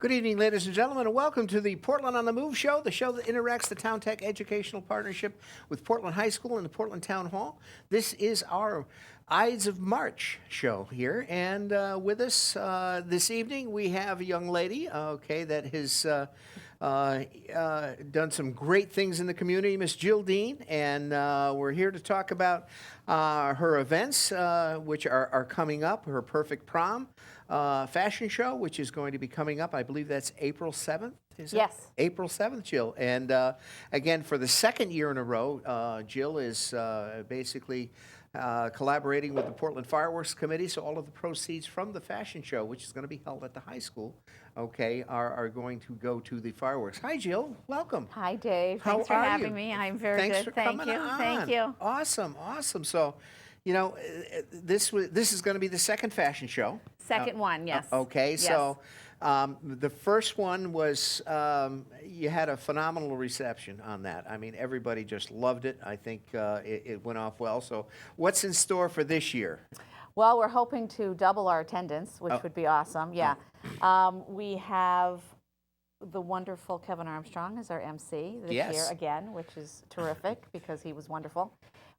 Good evening, ladies and gentlemen, and welcome to the Portland on the Move show, the show that interacts the Town Tech Educational Partnership with Portland High School and the Portland Town Hall. This is our Ides of March show here, and with us this evening we have a young lady, that has done some great things in the community, Miss Jill Deane, and we're here to talk about her events, which are coming up, her Perfect Prom fashion show, which is going to be coming up. I believe that's April 7th, is it? Yes. April 7th, Jill. And again, for the second year in a row, Jill is basically collaborating with the Portland Fireworks Committee, so all of the proceeds from the fashion show, which is going to be held at the high school, are going to go to the fireworks. Hi, Jill. Welcome. Hi, Dave. How Thanks for are having you? me. I'm very Thanks good. for Thank coming you. on. Thank you. Awesome, awesome. So, this is going to be the second fashion show. Second one, yes. Okay, Yes. so the first one was, you had a phenomenal reception on that. I mean, everybody just loved it. I think it went off well. So what's in store for this year? Well, we're hoping to double our attendance, which would be awesome. Yeah. We have the wonderful Kevin Armstrong as our MC this Yes. year again, which is terrific because he was wonderful.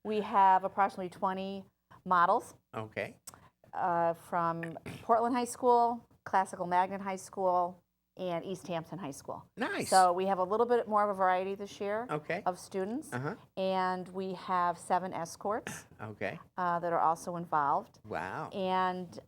We have approximately 20 models Okay. from Portland High School, Classical Magnet High School, and East Hampton High School. Nice. So we have a little bit more of a variety this year Okay. of students, Uh-huh. and we have 7 escorts Okay. that are also involved. Wow. And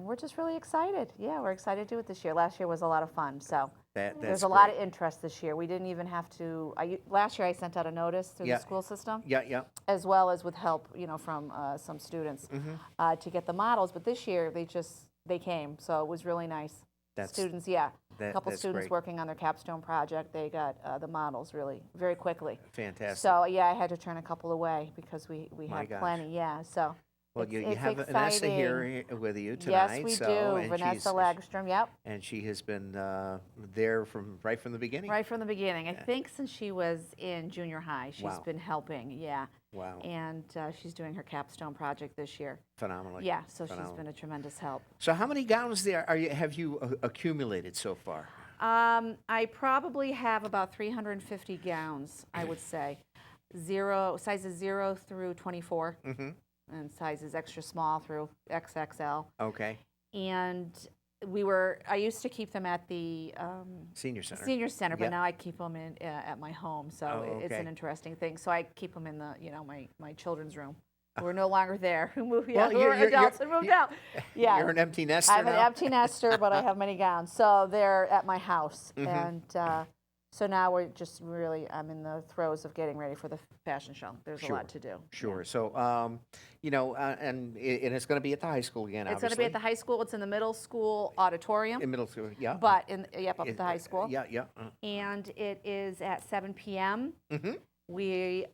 we're just really excited. Yeah, we're excited to do it this year. Last year was a lot of fun, so That's there's a lot great. of interest this year. We didn't even have to. Last year I sent out a notice through Yeah. the school system, Yeah, yeah. as well as with help, from some students Mm-hmm. to get the models. But this year they came, so it was really nice. That's- Students, yeah. A couple that's students great. working on their capstone project. They got the models really very quickly. Fantastic. So yeah, I had to turn a couple away because we My had gosh. plenty. Yeah, so Well, it's, you it's have Vanessa exciting. here with you tonight. Yes, we so, do. and Vanessa she's- Lagstrom. Yep, And she has been there right from the beginning? right from the beginning. I think since she was in junior high, she's Wow. been helping. Yeah, Wow. and she's doing her capstone project this year. Phenomenal. Yeah, so she's Phenomenal. been a tremendous help. So how many gowns have you accumulated so far? I probably have about 350 gowns, I would say. Sizes 0 through 24, Mm-hmm. and sizes extra small through XXL. Okay. And I used to keep them at the Senior Center. senior center, but Yep. now I keep them at my home. So Oh, it's okay. an interesting thing. So I keep them in the, my children's room. We're no longer there. Who moved? Well, Yeah, who are adults and moved out. Yeah. You're an empty nester I'm an now? empty nester, but I have many gowns. So they're at my house. Mhm. And so now I'm in the throes of getting ready for the fashion show. There's a lot to do. Sure. Yeah. So, and it's going to be at the high school again, It's going to be at the high school. It's in the middle school auditorium, in middle school, yeah. but up at the high school. Yeah, yeah. And it is at 7 p.m. Mm-hmm. We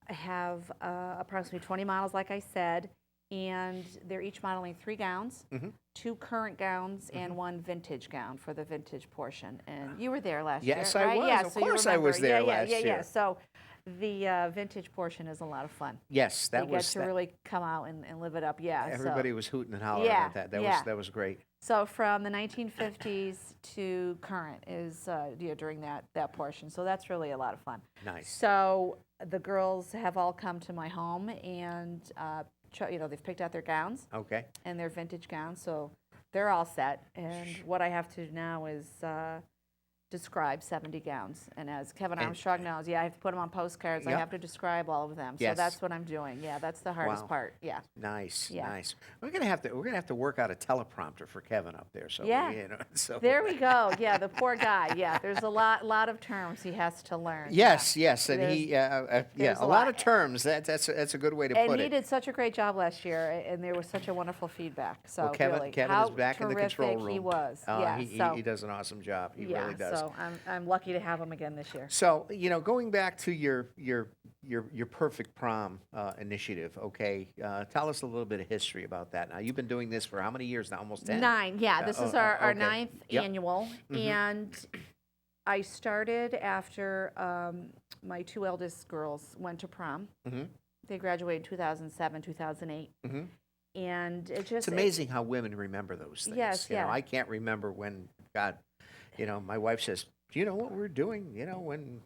have approximately 20 models, like I said, and they're each modeling 3 gowns, Mhm. 2 current gowns, and 1 vintage gown for the vintage portion. And you were there last Yes, year, I right? was. Yeah, Of so you course I was remember. there yeah, last yeah, yeah, year. Yeah, so the vintage portion is a lot of fun. Yes, that They was. get to really come out and live it up. Yeah. Everybody was hooting and hollering Yeah, at that. That yeah. was great. So from the 1950s to current is during that portion. So that's really a lot of fun. Nice. So the girls have all come to my home and they've picked out their gowns Okay. and their vintage gowns. So they're all set. And what I have to do now is describe 70 gowns. And as Kevin Armstrong knows, I have to put them on postcards. Yep. I have to describe all of them. Yes. So that's what I'm doing. Yeah, that's the hardest Wow. part. Yeah. Nice, Yeah. nice. We're gonna have to work out a teleprompter for Kevin up there. So Yeah. so There we go. Yeah, the poor guy. Yeah, there's a lot of terms he has to learn. Yes, yes, and There's- there's a a lot lot. of terms. That's a good way to And put he it. did such a great job last year, and there was such a wonderful feedback. So Well, Kevin really, is how back in the control terrific room. he was. Oh, Yeah, he does an awesome job. He yeah, really does. so I'm lucky to have him again this year. So, going back to your Perfect Prom initiative, okay? Tell us a little bit of history about that. Now, you've been doing this for how many years now? Almost 10? 9, yeah. This is our okay. 9th Yep. annual, Mhm. and I started after my 2 eldest girls went to prom. Mhm. They graduated in 2007, 2008. Mhm. And it just It's amazing how women remember those things. Yes, You know, yeah. I can't remember when, God, You know, my wife says, "Do you know what we're doing? You know, when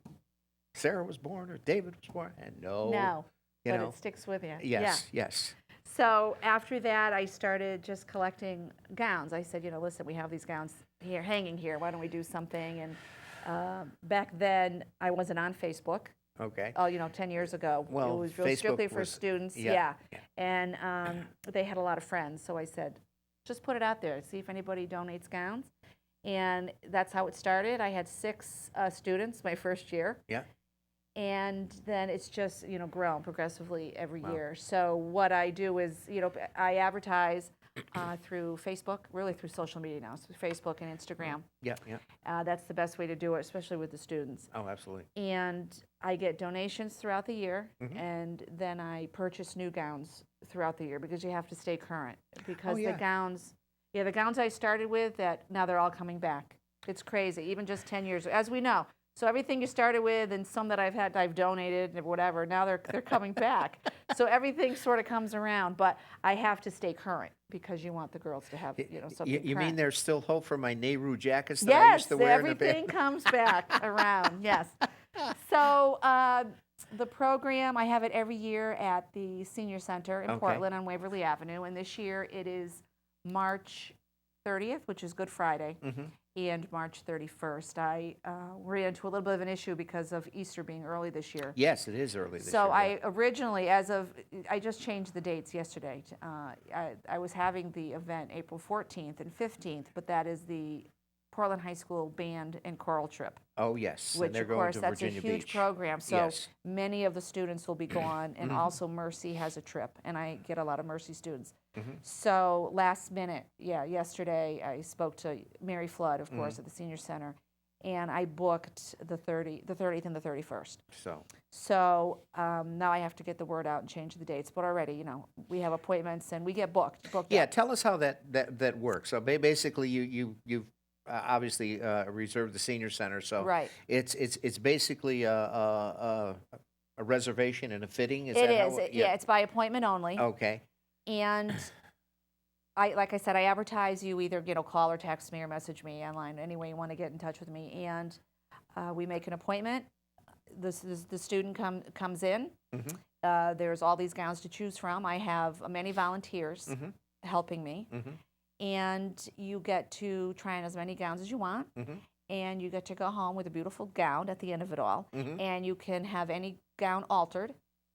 Sarah was born or David was born?" And No, you but know, it sticks with you. yes, yes, So after that, I started just collecting gowns. I said, listen, we have these gowns here, hanging here. Why don't we do something? And back then, I wasn't on Facebook. okay. Oh, 10 years ago. Well, it was real Facebook strictly for was- students. yeah, yeah. And they had a lot of friends. So I said, just put it out there, see if anybody donates gowns. And that's how it started. I had 6 students my first year. Yeah. And then it's just, grown progressively every Wow. year. So what I do is, I advertise through Facebook, really through social media now, so Facebook and Instagram. Yeah, yeah. That's the best way to do it, especially with the students. Oh, absolutely. And I get donations throughout the year, Mhm. and then I purchase new gowns throughout the year because you have to stay current. Because yeah. the gowns I started with, that now they're all coming back. It's crazy, even just 10 years, as we know. So everything you started with and some that I've donated or whatever, now they're coming back. So everything sort of comes around, but I have to stay current because you want the girls to have, something You mean current. there's still hope for my Nehru jackets that I used Yes, to wear in the everything band? comes back around, yes. So the program, I have it every year at the Senior Center in Okay. Portland on Waverly Avenue, and this year it is March 30th, which is Good Friday, Mhm. and March 31st. We're into a little bit of an issue because of Easter being early this year. Yes, it is early this So year. I originally, I just changed the dates yesterday. I was having the event April 14th and 15th, but that is the Portland High School Band and Choral Trip, Oh, yes, and which they're of going course to that's Virginia a huge Beach. program. So Yes. many of the students will be gone, and Mhm. also Mercy has a trip, and I get a lot of Mercy students. Mhm. So last minute, yesterday I spoke to Mary Flood, of Mm-hmm. course, at the Senior Center, and I booked the 30th and the 31st. So now I have to get the word out and change the dates. But already, we have appointments and we get booked. Yeah, up. tell us how that works. So basically, you've obviously reserved the senior center. So Right. it's basically a reservation and a fitting. Is It that is. how? It's by appointment only. Okay. And like I said, I advertise. You either call or text me or message me online any way you want to get in touch with me, and we make an appointment. The student comes in. Mhm. There's all these gowns to choose from. I have many volunteers Mhm. helping me, Mhm. and you get to try on as many gowns as you want, Mhm. and you get to go home with a beautiful gown at the end of it all, Mhm. and you can have any gown altered,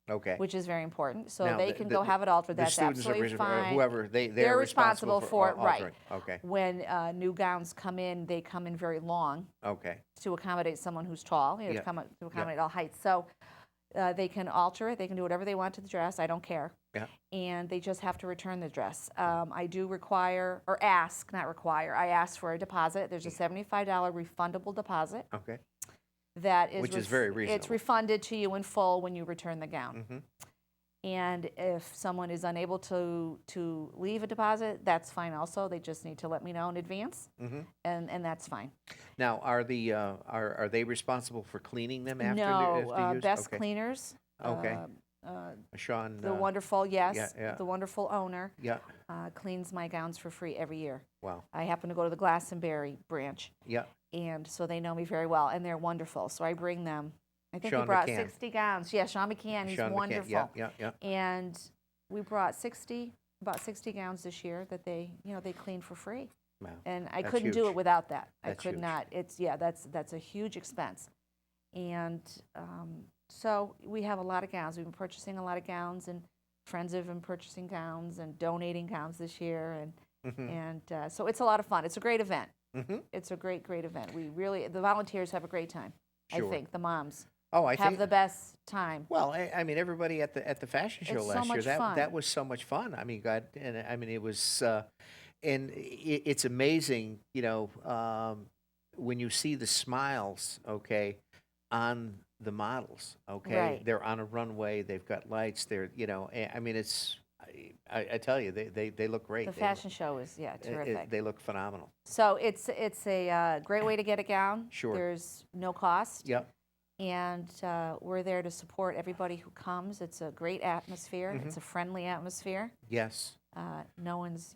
Okay. which is very important. So Now, they can go have it altered. The That's students absolutely fine. whoever they're They're responsible for it, right. altering. Okay. When new gowns come in, they come in very long Okay. to accommodate someone who's tall, Yeah. to accommodate all heights. So they can alter it. They can do whatever they want to the dress. I don't care. Yeah. And they just have to return the dress. I do require, or ask, not require, I ask for a deposit. There's a $75 refundable deposit Okay. that is Which is very It's reasonable. refunded to you in full when you return the gown. Mhm. And if someone is unable to leave a deposit, that's fine also. They just need to let me know in advance, Mhm. and that's fine. Now, are they responsible for cleaning them after No, they're used? Best Okay. Cleaners. Okay. Uh, Sean. the wonderful, yes, yeah. the wonderful owner Yeah. cleans my gowns for free every year. Wow. I happen to go to the Glastonbury branch, Yeah. and so they know me very well, and they're wonderful. So I bring them. I think Sean we brought McCann. 60 gowns. Yeah, Sean McCann, he's Sean McCann. wonderful. Yeah. And we brought about 60 gowns this year that they cleaned for free. Wow. And I That's couldn't do huge. it without that. I That's could huge. not. That's a huge expense. And so we have a lot of gowns. We've been purchasing a lot of gowns, and friends have been purchasing gowns and donating gowns this year. And so it's a lot of fun. It's a great event. Mhm. It's a great event. The volunteers have a great time. Sure. I think the moms Oh, I have think the best time. Well, I mean, everybody at the fashion show It's so last year, much that fun. was so much fun. I mean, God, and I mean, it was, and it's amazing, when you see the smiles, okay, on the models, okay, Right. they're on a runway, they've got lights, I mean, I tell you, they look great. The They fashion show is terrific. they look phenomenal. So it's a great way to get a gown. Sure. There's no cost. Yep. And we're there to support everybody who comes. It's a great atmosphere. Mhm. It's a friendly atmosphere. Yes. No one's,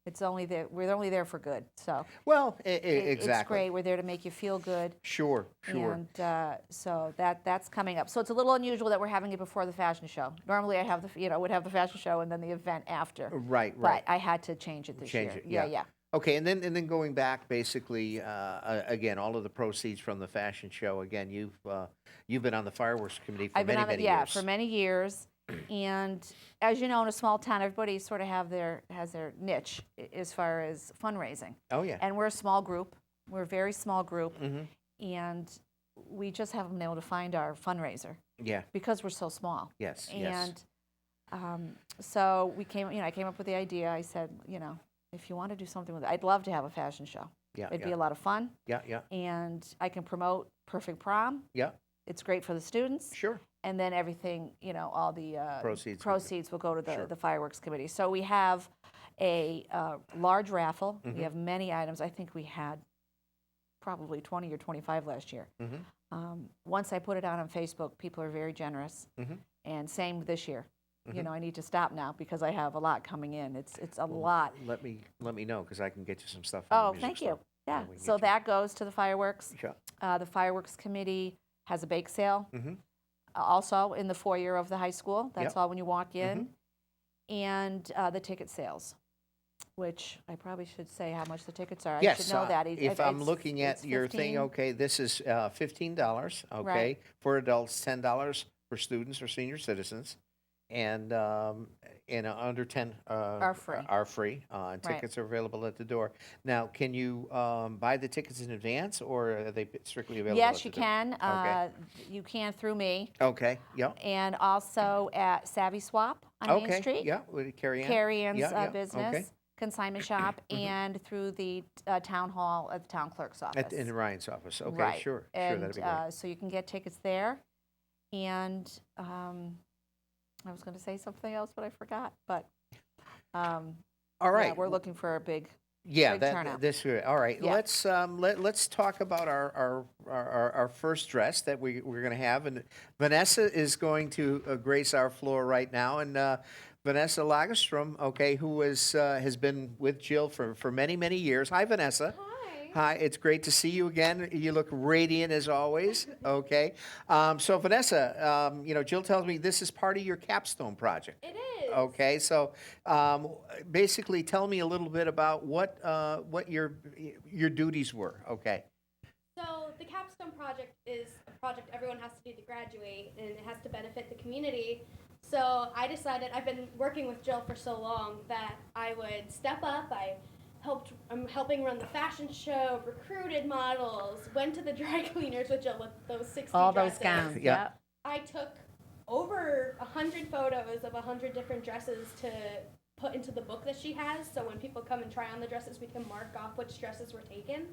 It's only there. We're only there for good. So Well, it's exactly. great. We're there to make you feel good. Sure, sure. And so that's coming up. So it's a little unusual that we're having it before the fashion show. Normally I have would have the fashion show and then the event after. Right, But right. I had to change it this Change year. it, yeah. Yeah. Okay, and then going back, basically, again, all of the proceeds from the fashion show. Again, you've been on the fireworks committee for I've been many, on it, many yeah, years. for many years. And as you know, in a small town, everybody sort of has their niche as far as fundraising. Oh yeah. And we're a small group. We're a very small group. Mm-hmm. And we just haven't been able to find our fundraiser Yeah. because we're so small. Yes. Yes. And so I came up with the idea. I said, if you want to do something with it, I'd love to have a fashion show. Yeah. It'd yeah. be a lot of fun. Yeah. Yeah. And I can promote Perfect Prom. Yeah. It's great for the students. Sure. And then everything, all the Proceeds will go to Sure. the fireworks committee. So we have a large raffle. Mhm. We have many items. I think we had probably 20 or 25 last year. Mm-hmm. Once I put it out on Facebook, people are very generous. Mhm. And same this year. Mhm. I need to stop now because I have a lot coming in. It's a Well, lot. Let me know because I can get you some stuff. From the Oh, music thank store. you. Yeah. we can So get you- that goes to the fireworks. Sure. The fireworks committee has a bake sale. Mm-hmm. Also in the foyer of the high school. That's Yep. all when you walk in. And the ticket sales, which I probably should say how much the tickets are. I Yes, should know that. if I'm looking at your thing, okay, this is $15, okay, Right. for adults, $10 for students or senior citizens, and under 10 Are free. Are free. Tickets are available at the door. Now, can you buy the tickets in advance, or are they strictly available? Yes, at you the door? can. Okay. You can through me. Okay. Yep. And also at Savvy Swap on Main Okay. Street. Yeah. With Carrie Ann. Carrie Ann's Yeah, yeah, business. okay. Consignment shop, and through the town hall at the town clerk's office. In Ryan's office. Okay. Right. Sure. And That'd be great. so you can get tickets there. And I was going to say something else, but I forgot. But All right. yeah, we're looking for a big. Yeah, Big turnout. this year. All right, Yeah. let's talk about our first dress that we're going to have, and Vanessa is going to grace our floor right now, and Vanessa Lagerstrom, okay, who has been with Jill for many years. Hi, Vanessa. Hi. Hi, it's great to see you again. You look radiant as always. Okay, so Vanessa, Jill tells me this is part of your capstone project. It is. Okay, so basically, tell me a little bit about what your duties were. Okay. So the capstone project is a project everyone has to do to graduate, and it has to benefit the community. So I decided, I've been working with Jill for so long, that I would step up. I'm helping run the fashion show, recruited models, went to the dry cleaners with Jill with those 60 All dresses. those gowns. Yeah. Yep. I took over 100 photos of 100 different dresses to put into the book that she has, so when people come and try on the dresses, we can mark off which dresses were taken.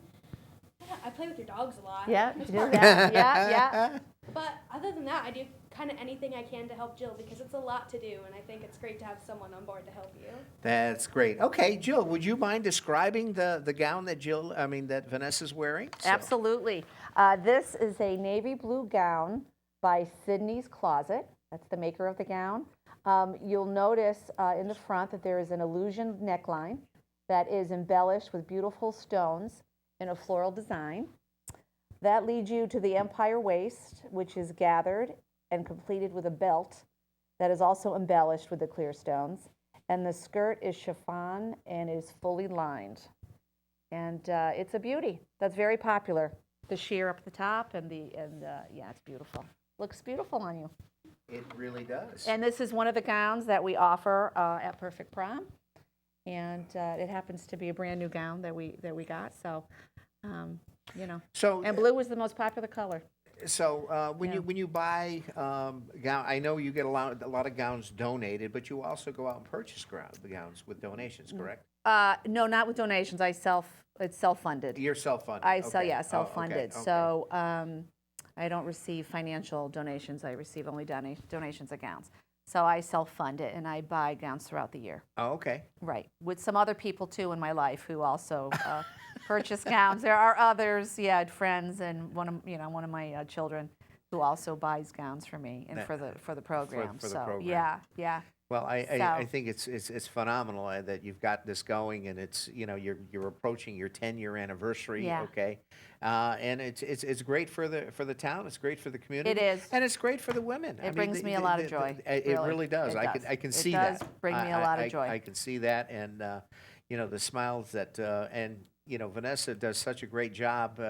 I play with your dogs a lot. Yeah, It's you do part that. of it. Yeah. But other than that, I do kind of anything I can to help Jill because it's a lot to do, and I think it's great to have someone on board to help you. That's great. Okay, Jill, would you mind describing the gown that Vanessa's wearing? So- Absolutely. This is a navy blue gown by Sydney's Closet. That's the maker of the gown. You'll notice in the front that there is an illusion neckline that is embellished with beautiful stones in a floral design. That leads you to the empire waist, which is gathered and completed with a belt that is also embellished with the clear stones. And the skirt is chiffon and is fully lined. And it's a beauty. That's very popular. The sheer up the top and yeah, it's beautiful. Looks beautiful on you. It really does. And this is one of the gowns that we offer at Perfect Prom. And it happens to be a brand new gown that we got. So, So and blue was the most popular color. So when Yeah. you buy gown, I know you get a lot of gowns donated, but you also go out and purchase the gowns with donations, correct? No, not with donations. It's self-funded. You're self-funded. I okay. sell, yeah, Oh, okay, self-funded. okay. So I don't receive financial donations. I receive only donations of gowns. So I self-fund it, and I buy gowns throughout the year. Oh, okay. Right, with some other people too in my life who also purchase gowns. There are others, friends, and one of my children who also buys gowns for me and for the program. for the So program. yeah. Well, So- I think it's phenomenal that you've got this going, and it's, you know, you're approaching your 10-year anniversary. Yeah. Okay, and it's great for the town. It's great for the community. It is. and it's great for the women. I It mean, brings me a lot of joy, It really. really does. It I can It see does that. bring me a lot of joy. I can see that, and you know, the smiles that and you know, Vanessa does such a great job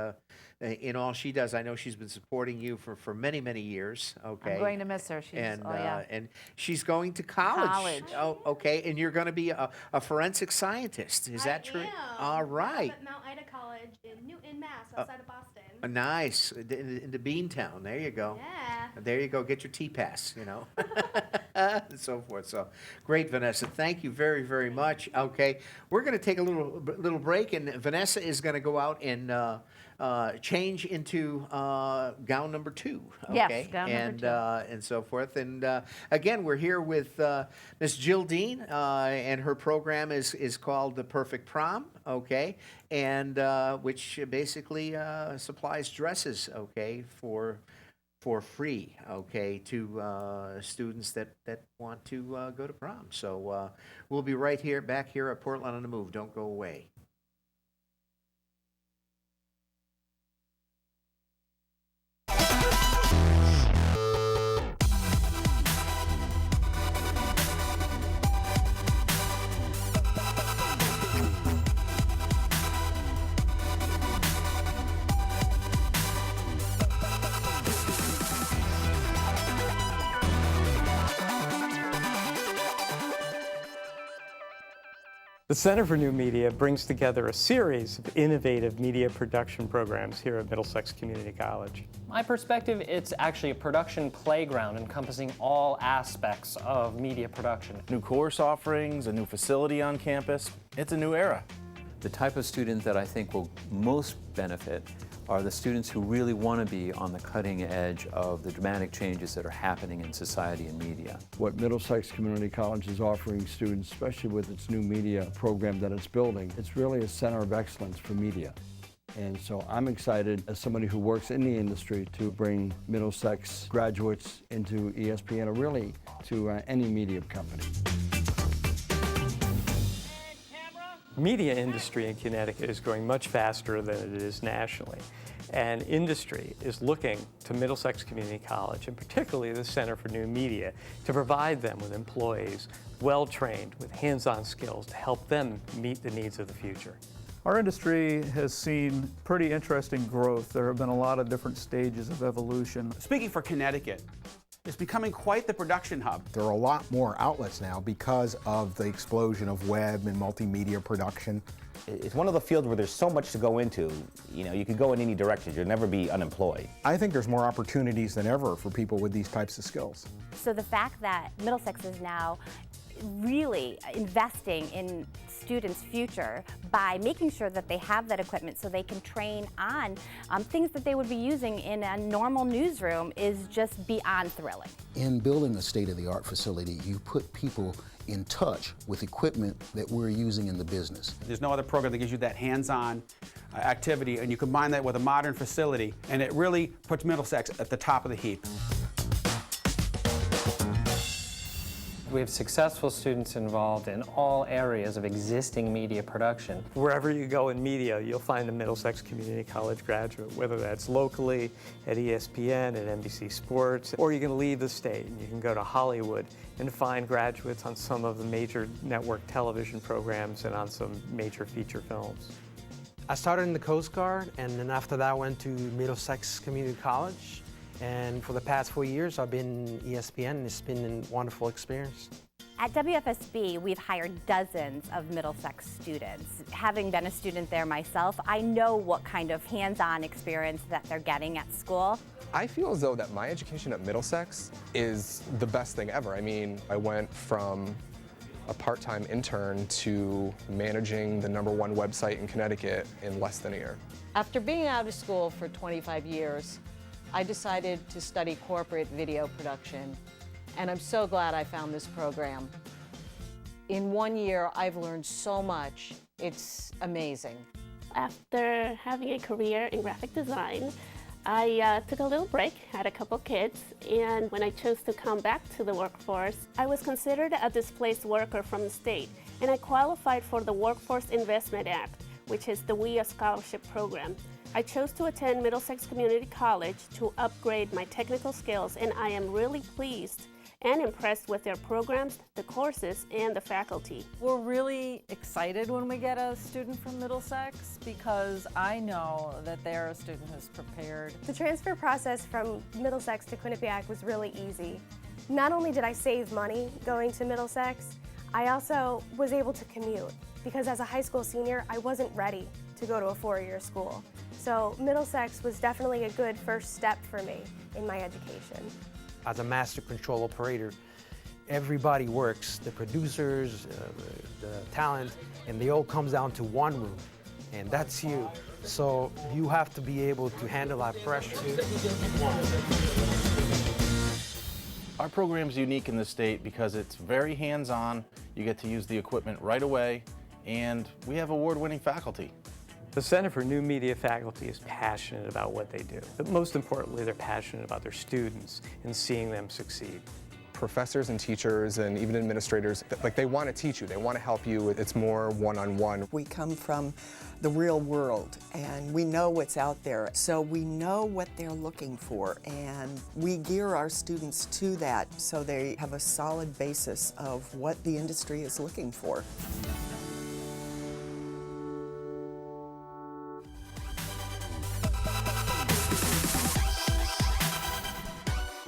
in all she does. I know she's been supporting you for many years. Okay. I'm going to miss her. She's, and oh yeah. and she's going to college. College. Oh, okay. And you're going to be a forensic scientist. Is that true? Am. All right. At Mount Ida College in Newton, Mass, outside of Boston. Nice. In the Beantown. There you go. Yeah. There you go. Get your T-Pass, you know, and so forth. So great, Vanessa. Thank you very, very much. Okay, we're going to take a little break, and Vanessa is going to go out and change into gown number 2. Okay? Yes, gown number and, 2. And so forth. And again, we're here with Miss Jill Deane, and her program is called the Perfect Prom. Okay, and which basically supplies dresses. Okay, for free, okay, to students that want to go to prom. So we'll be back here at Portland on the Move. Don't go away. The Center for New Media brings together a series of innovative media production programs here at Middlesex Community College. My perspective, it's actually a production playground encompassing all aspects of media production. New course offerings, a new facility on campus. It's a new era. The type of student that I think will most benefit are the students who really want to be on the cutting edge of the dramatic changes that are happening in society and media. What Middlesex Community College is offering students, especially with its new media program that it's building, it's really a center of excellence for media. And so I'm excited, as somebody who works in the industry, to bring Middlesex graduates into ESPN, or really to any media company. Media industry in Connecticut is growing much faster than it is nationally. And industry is looking to Middlesex Community College, and particularly the Center for New Media, to provide them with employees well-trained with hands-on skills to help them meet the needs of the future. Our industry has seen pretty interesting growth. There have been a lot of different stages of evolution. Speaking for Connecticut, it's becoming quite the production hub. There are a lot more outlets now because of the explosion of web and multimedia production. It's one of the fields where there's so much to go into. You know, you could go in any direction. You'll never be unemployed. I think there's more opportunities than ever for people with these types of skills. So the fact that Middlesex is now really investing in students' future by making sure that they have that equipment so they can train on things that they would be using in a normal newsroom is just beyond thrilling. In building a state-of-the-art facility, you put people in touch with equipment that we're using in the business. There's no other program that gives you that hands-on activity, and you combine that with a modern facility, and it really puts Middlesex at the top of the heap. We have successful students involved in all areas of existing media production. Wherever you go in media, you'll find a Middlesex Community College graduate, whether that's locally at ESPN, at NBC Sports, or you can leave the state and you can go to Hollywood and find graduates on some of the major network television programs and on some major feature films. I started in the Coast Guard, and then after that I went to Middlesex Community College. And for the past 4 years, I've been in ESPN, and it's been a wonderful experience. At WFSB, we've hired dozens of Middlesex students. Having been a student there myself, I know what kind of hands-on experience that they're getting at school. I feel as though that my education at Middlesex is the best thing ever. I mean, I went from a part-time intern to managing the #1 website in Connecticut in less than a year. After being out of school for 25 years, I decided to study corporate video production, and I'm so glad I found this program. In 1 year, I've learned so much. It's amazing. After having a career in graphic design, I took a little break, had a couple kids, and when I chose to come back to the workforce, I was considered a displaced worker from the state, and I qualified for the Workforce Investment Act, which is the WIA scholarship program. I chose to attend Middlesex Community College to upgrade my technical skills, and I am really pleased and impressed with their programs, the courses, and the faculty. We're really excited when we get a student from Middlesex because I know that they're a student who's prepared. The transfer process from Middlesex to Quinnipiac was really easy. Not only did I save money going to Middlesex, I also was able to commute because as a high school senior, I wasn't ready to go to a four-year school. So Middlesex was definitely a good first step for me in my education. As a master control operator, everybody works, the producers, the talent, and they all comes down to one room, and that's you. So you have to be able to handle that pressure. Our program is unique in the state because it's very hands-on. You get to use the equipment right away, and we have award-winning faculty. The Center for New Media faculty is passionate about what they do, but most importantly, they're passionate about their students and seeing them succeed. Professors and teachers and even administrators, like they want to teach you, they want to help you. It's more one-on-one. We come from the real world and we know what's out there, so we know what they're looking for, and we gear our students to that so they have a solid basis of what the industry is looking for.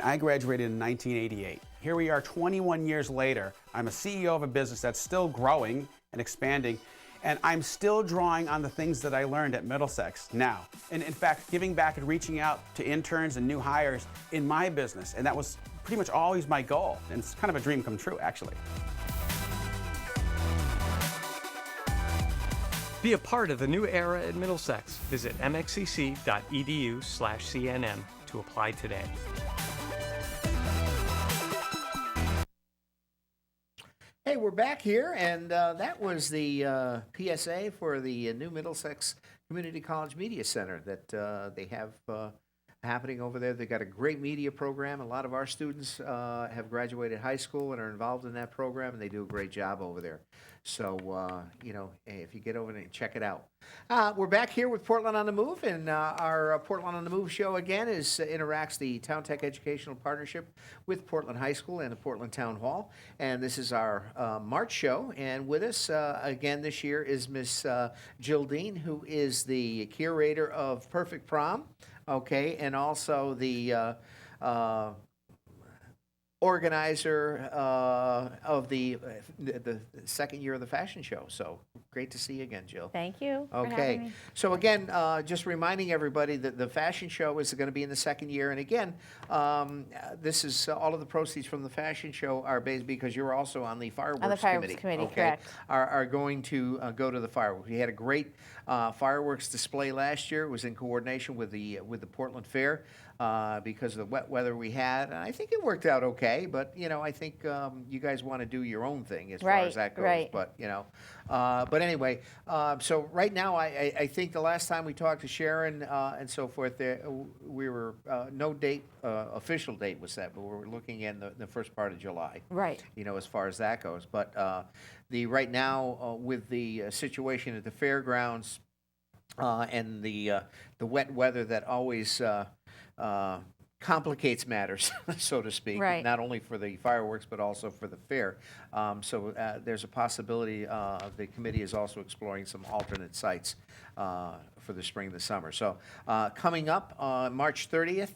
I graduated in 1988. Here we are 21 years later. I'm a CEO of a business that's still growing and expanding, and I'm still drawing on the things that I learned at Middlesex now. And in fact, giving back and reaching out to interns and new hires in my business, and that was pretty much always my goal. And it's kind of a dream come true, actually. Be a part of the new era at Middlesex. Visit mxcc.edu/cnm to apply today. Hey, we're back here, and that was the PSA for the new Middlesex Community College Media Center that they have happening over there. They've got a great media program. A lot of our students have graduated high school and are involved in that program, and they do a great job over there. So, you know, if you get over there and check it out. We're back here with Portland on the Move, and our Portland on the Move show, again, interacts the Town Tech Educational Partnership with Portland High School and the Portland Town Hall. And this is our March show, and with us again this year is Miss Jill Deane, who is the curator of Perfect Prom, okay, and also the organizer of the second year of the fashion show. So great to see you again, Jill. Thank you for Okay. having me. So again, just reminding everybody that the fashion show is going to be in the second year. And again, this is all of the proceeds from the fashion show are based because you're also on the fireworks committee, correct. Are going to go to the fireworks. We had a great fireworks display last year. It was in coordination with the Portland Fair. Because of the wet weather we had, and I think it worked out okay. But you know, I think you guys want to do your own thing as far as that goes. Right. But you know, but anyway, so right now, I think the last time we talked to Sharon and so forth, we were no date, official date was set, but we were looking in the first part of July. Right. You know, as far as that goes. But right now with the situation at the fairgrounds and the wet weather that always complicates matters, so to speak, Right. not only for the fireworks but also for the fair. So there's a possibility the committee is also exploring some alternate sites for the spring and the summer. So coming up on March 30th,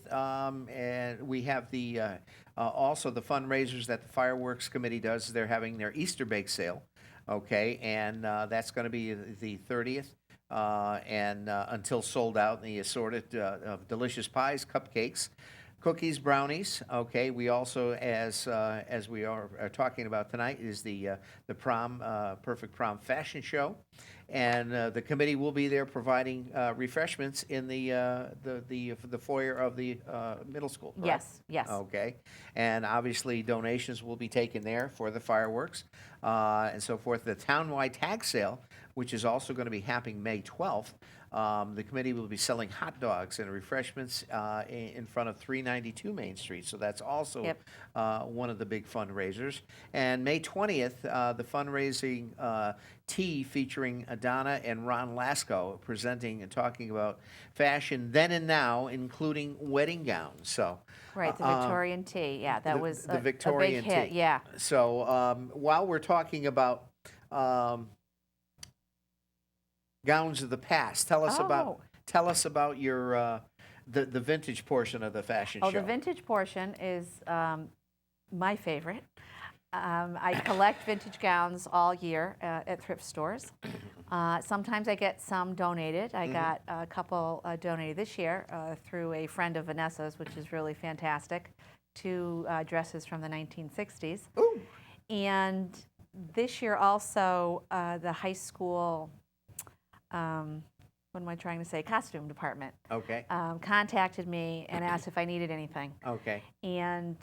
and we have the also the fundraisers that the fireworks committee does. They're having their Easter bake sale, okay, and that's going to be the 30th. And until sold out, the assorted of delicious pies, cupcakes, cookies, brownies. Okay, we also, as we are talking about tonight, is the Prom Perfect Prom fashion show, and the committee will be there providing refreshments in the foyer of the middle school. Correct? Yes. Okay, and obviously donations will be taken there for the fireworks and so forth. The townwide tag sale, which is also going to be happening May 12th, The committee will be selling hot dogs and refreshments in front of 392 Main Street. So that's also Yep. one of the big fundraisers. And May 20th, the fundraising tea featuring Donna and Ron Lasco presenting and talking about fashion then and now, including wedding gowns. So Right, the Victorian tea. Yeah, that was the a Victorian big hit. tea. Yeah. So while we're talking about gowns of the past, tell us about your the vintage portion of the fashion show. Oh, the vintage portion is my favorite. I collect vintage gowns all year at thrift stores. Sometimes I get some donated. I got a couple donated this year through a friend of Vanessa's, which is really fantastic. 2 dresses from the 1960s. Ooh. And this year also the high school, what am I trying to say, costume department Okay. contacted me and asked if I needed anything. Okay. And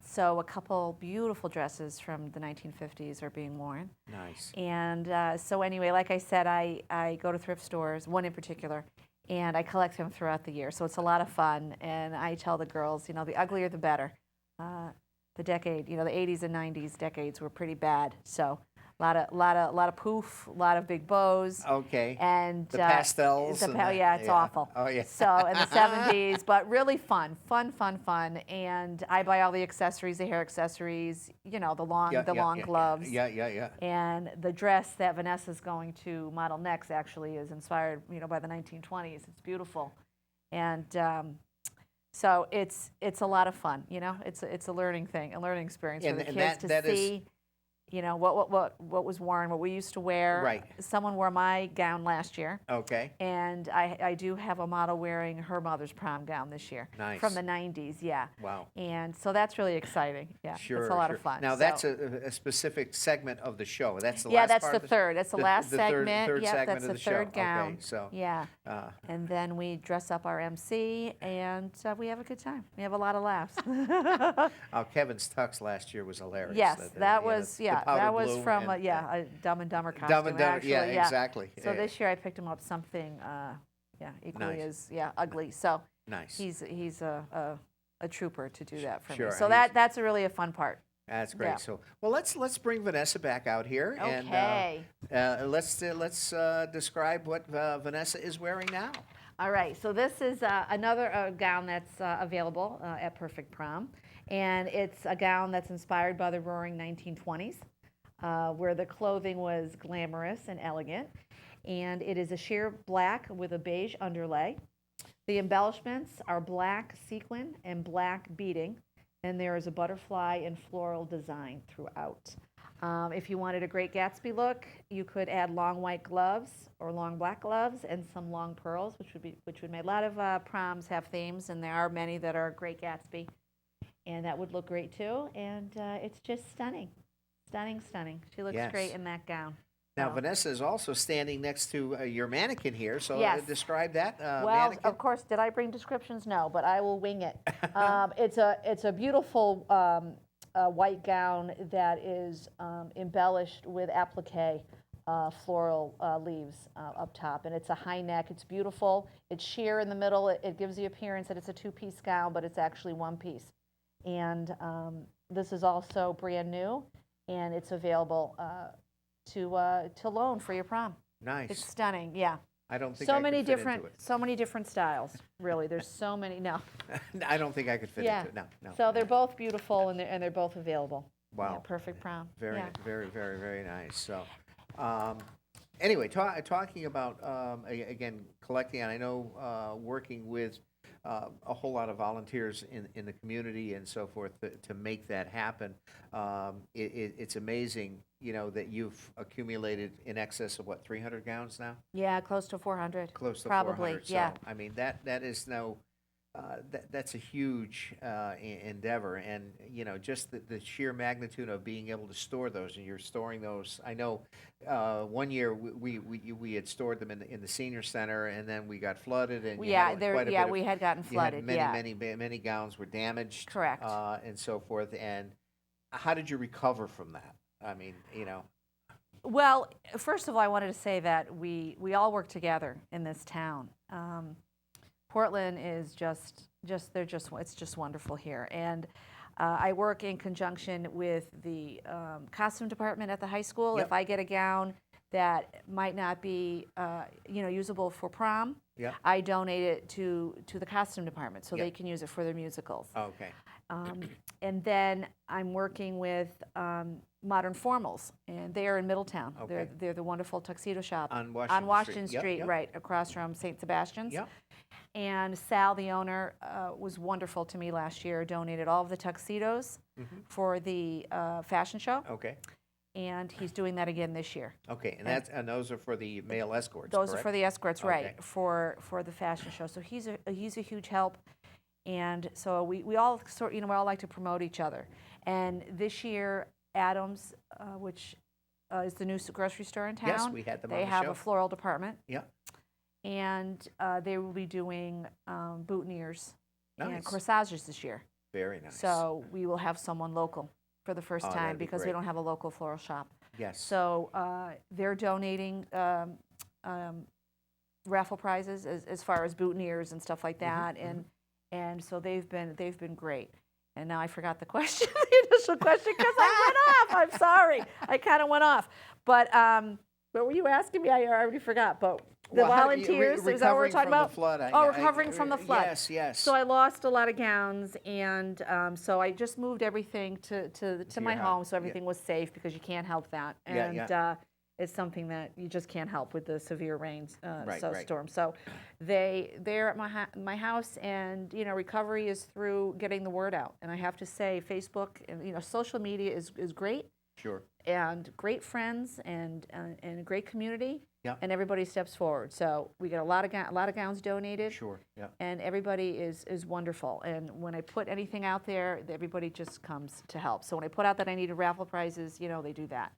so a couple beautiful dresses from the 1950s are being worn. Nice. And so anyway, like I said, I go to thrift stores, one in particular, and I collect them throughout the year. So it's a lot of fun. And I tell the girls, you know, the uglier the better. The decade, you know, the 80s and 90s decades were pretty bad. So a lot of poof, a lot of big bows. Okay. And the pastels. yeah, it's awful. Oh yeah. So in the 70s, but really fun. And I buy all the accessories, the hair accessories, you know, the long gloves. Yeah. And the dress that Vanessa's going to model next actually is inspired, you know, by the 1920s. It's beautiful, and so it's a lot of fun. You know, it's a learning thing, a learning experience for the kids to see. You know, what was worn, what we used to wear. Right. Someone wore my gown last year. Okay. And I do have a model wearing her mother's prom gown this year. Nice. From the 90s, yeah. Wow. And so that's really exciting. Yeah, Sure. it's a lot of fun. Now So- that's a specific segment of the show. That's the yeah, last that's part the of third. That's the last segment. Third yeah, segment that's of the the show. third gown. Okay, so yeah. And then we dress up our MC, and we have a good time. We have a lot of laughs. Kevin's tux last year was hilarious. Yes, that was from a Dumb and Dumber costume. Dumb and Dumber, actually, yeah, exactly. So this year I picked him up something, equally Nice. as ugly. So Nice. He's a trooper to do that for Sure, me. So he's- that's really a fun part. That's great. Yeah. So, well, let's bring Vanessa back out here, Okay. and let's describe what Vanessa is wearing now. All right, so this is another gown that's available at Perfect Prom, and it's a gown that's inspired by the roaring 1920s, where the clothing was glamorous and elegant, and it is a sheer black with a beige underlay. The embellishments are black sequin and black beading, and there is a butterfly and floral design throughout. If you wanted a Great Gatsby look, you could add long white gloves or long black gloves and some long pearls, which would make a lot of proms have themes, and there are many that are Great Gatsby, and that would look great too. And it's just stunning. She looks Yes. great in that gown. Now, So- Vanessa is also standing next to your mannequin here, so Yes. describe that Well, mannequin. of course, did I bring descriptions? No, but I will wing it. It's a beautiful white gown that is embellished with applique floral leaves up top, and it's a high neck. It's beautiful. It's sheer in the middle. It gives the appearance that it's a two-piece gown, but it's actually one piece. And this is also brand new, and it's available to loan for your prom. Nice. It's stunning. Yeah. I don't think so I could many fit different into it. so many different styles. Really, there's so many. No. I don't think I could fit Yeah. into it. No. So they're both beautiful, and they're both available. Wow. Yeah, Perfect Prom. Very, Yeah. very nice. So, anyway, talking about again collecting, and I know working with a whole lot of volunteers in the community and so forth to make that happen. It's amazing, you know, that you've accumulated in excess of 300 gowns now. Yeah, close to 400. Close to probably. 400. Yeah. So, I mean that is no. That's a huge endeavor, and you know, just the sheer magnitude of being able to store those, and you're storing those. I know one year we had stored them in the senior center, and then we got flooded, and you had quite a bit of- we had gotten you had flooded. many gowns were damaged, Correct. and so forth. And how did you recover from that? I mean, you know. Well, first of all, I wanted to say that we all work together in this town. Portland is it's just wonderful here. And I work in conjunction with the costume department at the high school. Yep. If I get a gown that might not be usable for prom, Yep. I donate it to the costume department so Yep. they can use it for their musicals. Okay. And then I'm working with Modern Formals, and they are in Middletown. Okay. They're the wonderful tuxedo shop On Washington Washington Street. Yep, Street, yep. right across from St. Sebastian's. Yep. And Sal, the owner, was wonderful to me last year. Donated all of the tuxedos for the fashion show, Okay. and he's doing that again this year. Okay. And those are for the male escorts. Those are correct? for the escorts, Okay. right? For the fashion show. So he's a huge help, and so we all we all like to promote each other. And this year, Adams, which is the new grocery store in town. Yes, we had them on They the have show. a floral department. Yeah. And they will be doing boutonnieres and Nice. corsages this year. Very nice. So we will have someone local for the first Oh, time that'd be because we great. don't have a local floral shop. Yes. So they're donating raffle prizes as far as boutonnieres and stuff like that, and so they've been great. And now I forgot the question, the initial question, because I went off. I'm sorry, I kind of went off. But what were you asking me? I already forgot. But the Well, how do you- volunteers, is that what we're recovering talking from the about? flood, Recovering from the flood. Yes, yes. So I lost a lot of gowns, and so I just moved everything to my your home, house, so everything was safe because you can't help that. Yeah, And yeah. it's something that you just can't help with the severe rains, Right, right. storm. So they're at my house, and recovery is through getting the word out. And I have to say, Facebook and social media is great, Sure. and great friends, and a great community. Yeah. And everybody steps forward. So we get a lot of gowns donated. Sure. Yeah. And everybody is wonderful. And when I put anything out there, everybody just comes to help. So when I put out that I needed raffle prizes, they do that.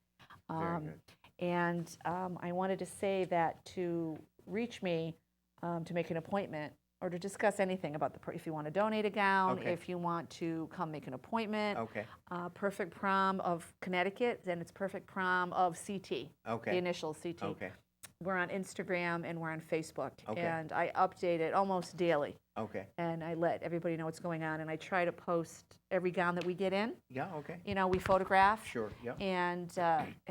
Very good. And I wanted to say that to reach me, to make an appointment or to discuss anything about if you want to donate a gown, Okay. if you want to come make an appointment. Okay. Perfect Prom of Connecticut, then it's Perfect Prom of CT. Okay. The initial CT. Okay. We're on Instagram and we're on Facebook. Okay. And I update it almost daily. Okay. And I let everybody know what's going on. And I try to post every gown that we get in. Yeah. Okay. We photograph. Sure. Yeah. And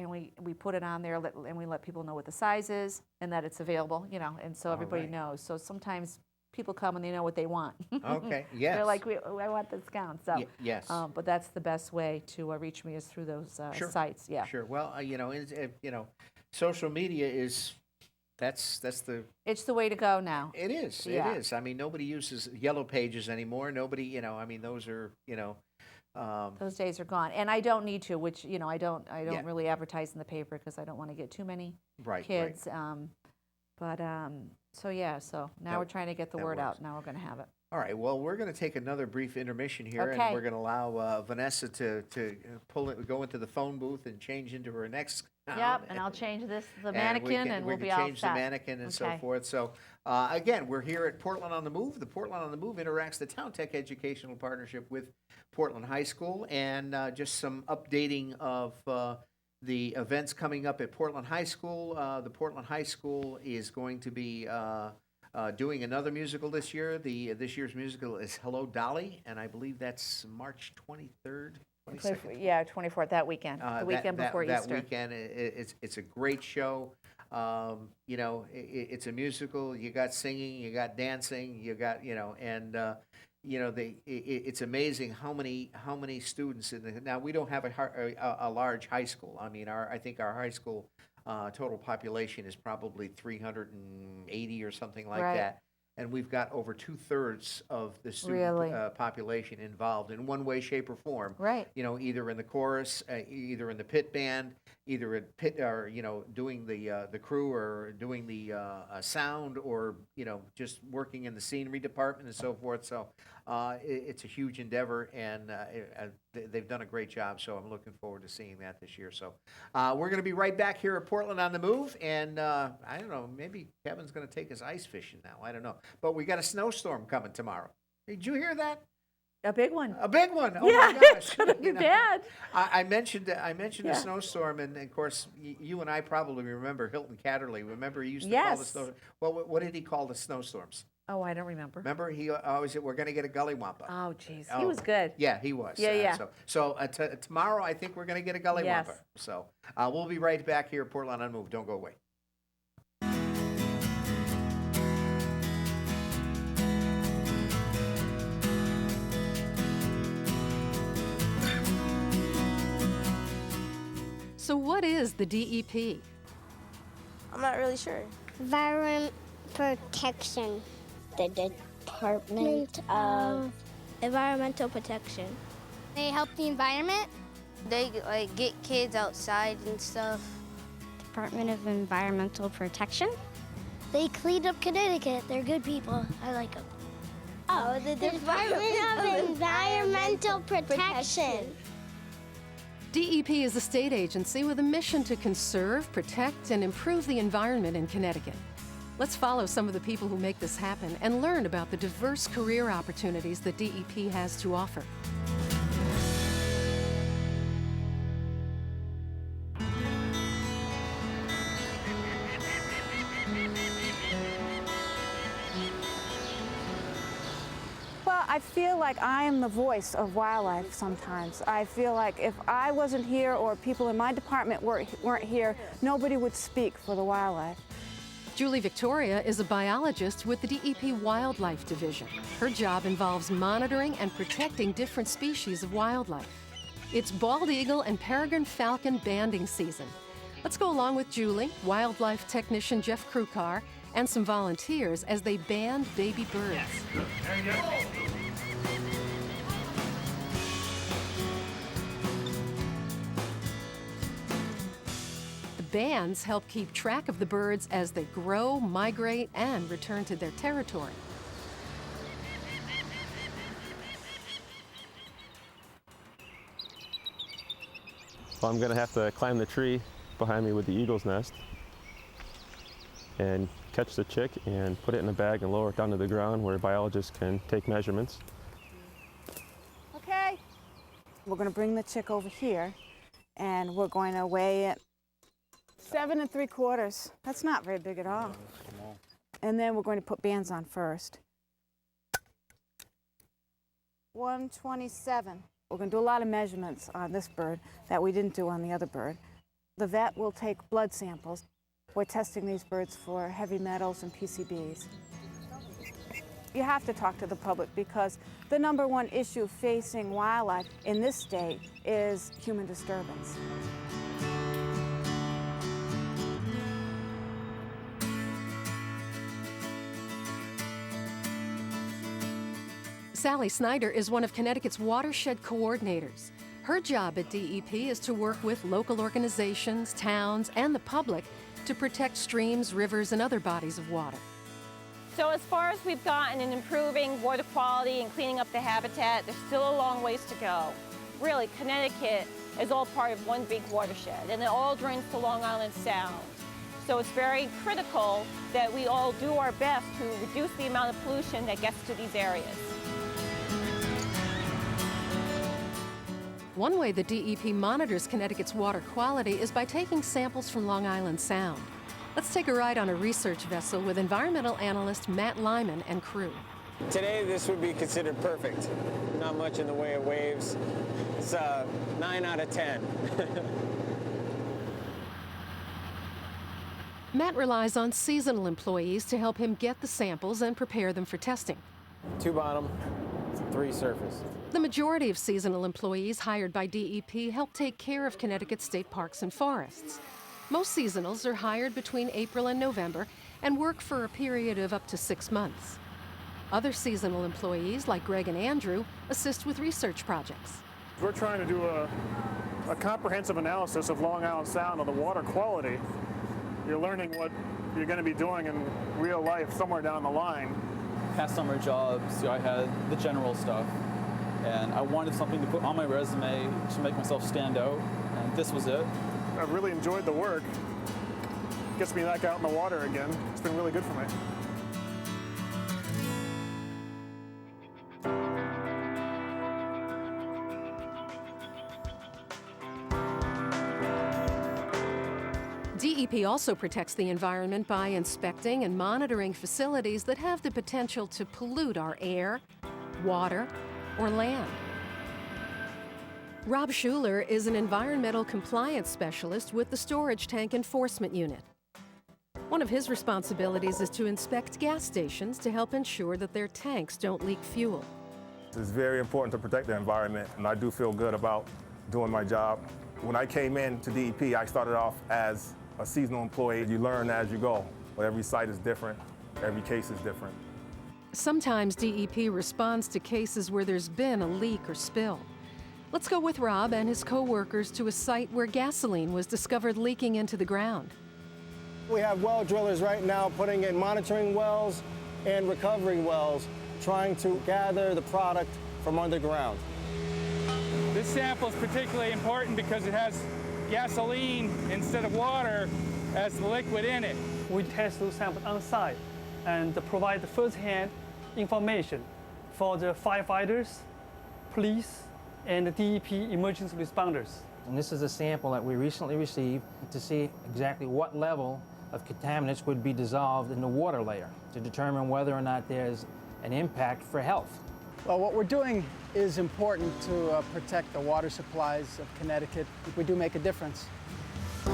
we put it on there, and we let people know what the size is and that it's available, and so everybody right. knows. So sometimes people come and they know what they want. Okay. Yes. They're like, I want this gown. So, yes. but that's the best way to reach me is through those Sure. sites. Yeah. Sure. Well, social media is that's the. It's the way to go now. It is. Yeah. It is. I mean, nobody uses yellow pages anymore. Nobody. Those are. Those days are gone, and I don't need to. Which I don't Yeah. really advertise in the paper because I don't want to get too many Right. kids. So yeah. So now That- we're trying to get the that word works. out. Now we're going to have it. All right. Well, we're going to take another brief intermission here, Okay. and we're going to allow Vanessa to go into the phone booth and change into her next. Yep, and I'll change the And mannequin, and we we'll can be all change set. the mannequin and so Okay. forth. So again, we're here at Portland on the Move. The Portland on the Move interacts the Town Tech Educational Partnership with Portland High School, and just some updating of the events coming up at Portland High School. The Portland High School is going to be doing another musical this year. This year's musical is Hello, Dolly, and I believe that's March 23rd. 22nd. Yeah, 24th, that weekend, the weekend before that Easter. weekend, it's a great show. It's a musical. You got singing, you got dancing, you got it's amazing how many students now we don't have a large high school. I mean, I think our high school total population is probably 380 or something like Right. that. And we've got over 2/3 of the student Really? population involved in one way, shape, or form. Right. Either in the chorus, either in the pit band, either at pit, or doing the crew, or doing the sound, or just working in the scenery department and so forth. So it's a huge endeavor, and they've done a great job. So I'm looking forward to seeing that this year. So we're going to be right back here at Portland on the Move, and I don't know, maybe Kevin's going to take us ice fishing now. I don't know, but we got a snowstorm coming tomorrow. Did you hear that? A big one. A big one. Oh Yeah, my gosh! it's gonna be You know, bad. I mentioned Yeah. a snowstorm, and of course you and I probably remember Hilton Catterley. Remember he used to call the Yes. snow. Well, what did he call the snowstorms? Oh, I don't remember. Remember he always said we're going to get a gully wampa. Oh, jeez. He was good. Yeah, he was. Yeah, yeah. So tomorrow I think we're going to get a gully Yes. wampa. So we'll be right back here at Portland Unmoved. Don't go away. So what is the DEP? I'm not really sure. Environment protection. The Department of Environmental protection. They help the environment. They like get kids outside and stuff. Department of Environmental Protection. They cleaned up Connecticut. They're good people. I like them. Oh, the Department of Environmental Protection. DEP is a state agency with a mission to conserve, protect, and improve the environment in Connecticut. Let's follow some of the people who make this happen and learn about the diverse career opportunities that DEP has to offer. Well, I feel like I am the voice of wildlife sometimes. I feel like if I wasn't here or people in my department weren't here, nobody would speak for the wildlife. Julie Victoria is a biologist with the DEP Wildlife Division. Her job involves monitoring and protecting different species of wildlife. It's bald eagle and peregrine falcon banding season. Let's go along with Julie, wildlife technician Jeff Krukar, and some volunteers as they band baby birds. There you go. The bands help keep track of the birds as they grow, migrate, and return to their territory. Well, I'm going to have to climb the tree behind me with the eagle's nest and catch the chick and put it in a bag and lower it down to the ground where biologists can take measurements. Okay. We're going to bring the chick over here and we're going to weigh it 7 3/4. That's not very big at all. And then we're going to put bands on first. 127. We're going to do a lot of measurements on this bird that we didn't do on the other bird. The vet will take blood samples. We're testing these birds for heavy metals and PCBs. You have to talk to the public because the #1 issue facing wildlife in this state is human disturbance. Sally Snyder is one of Connecticut's watershed coordinators. Her job at DEP is to work with local organizations, towns, and the public to protect streams, rivers, and other bodies of water. So as far as we've gotten in improving water quality and cleaning up the habitat, there's still a long ways to go. Really, Connecticut is all part of one big watershed, and it all drains to Long Island Sound. So it's very critical that we all do our best to reduce the amount of pollution that gets to these areas. One way the DEP monitors Connecticut's water quality is by taking samples from Long Island Sound. Let's take a ride on a research vessel with environmental analyst Matt Lyman and crew. Today, this would be considered perfect. Not much in the way of waves. It's 9 out of 10. Matt relies on seasonal employees to help him get the samples and prepare them for testing. 2 bottom, 3 surface. The majority of seasonal employees hired by DEP help take care of Connecticut state parks and forests. Most seasonals are hired between April and November and work for a period of up to 6 months. Other seasonal employees, like Greg and Andrew, assist with research projects. We're trying to do a comprehensive analysis of Long Island Sound and the water quality. You're learning what you're going to be doing in real life somewhere down the line. Past summer jobs, I had the general stuff, and I wanted something to put on my resume to make myself stand out, and this was it. I really enjoyed the work. Gets me back out in the water again. It's been really good for me. DEP also protects the environment by inspecting and monitoring facilities that have the potential to pollute our air, water, or land. Rob Schuler is an environmental compliance specialist with the Storage Tank Enforcement Unit. One of his responsibilities is to inspect gas stations to help ensure that their tanks don't leak fuel. It's very important to protect the environment, and I do feel good about doing my job. When I came into DEP, I started off as a seasonal employee. You learn as you go, but every site is different, every case is different. Sometimes DEP responds to cases where there's been a leak or spill. Let's go with Rob and his co-workers to a site where gasoline was discovered leaking into the ground. We have well drillers right now putting in monitoring wells and recovery wells, trying to gather the product from underground. This sample is particularly important because it has gasoline instead of water as the liquid in it. We test those samples on site and provide first-hand information for the firefighters, police, and the DEP emergency responders. And this is a sample that we recently received to see exactly what level of contaminants would be dissolved in the water layer to determine whether or not there's an impact for health. Well, what we're doing is important to protect the water supplies of Connecticut. We do make a difference. You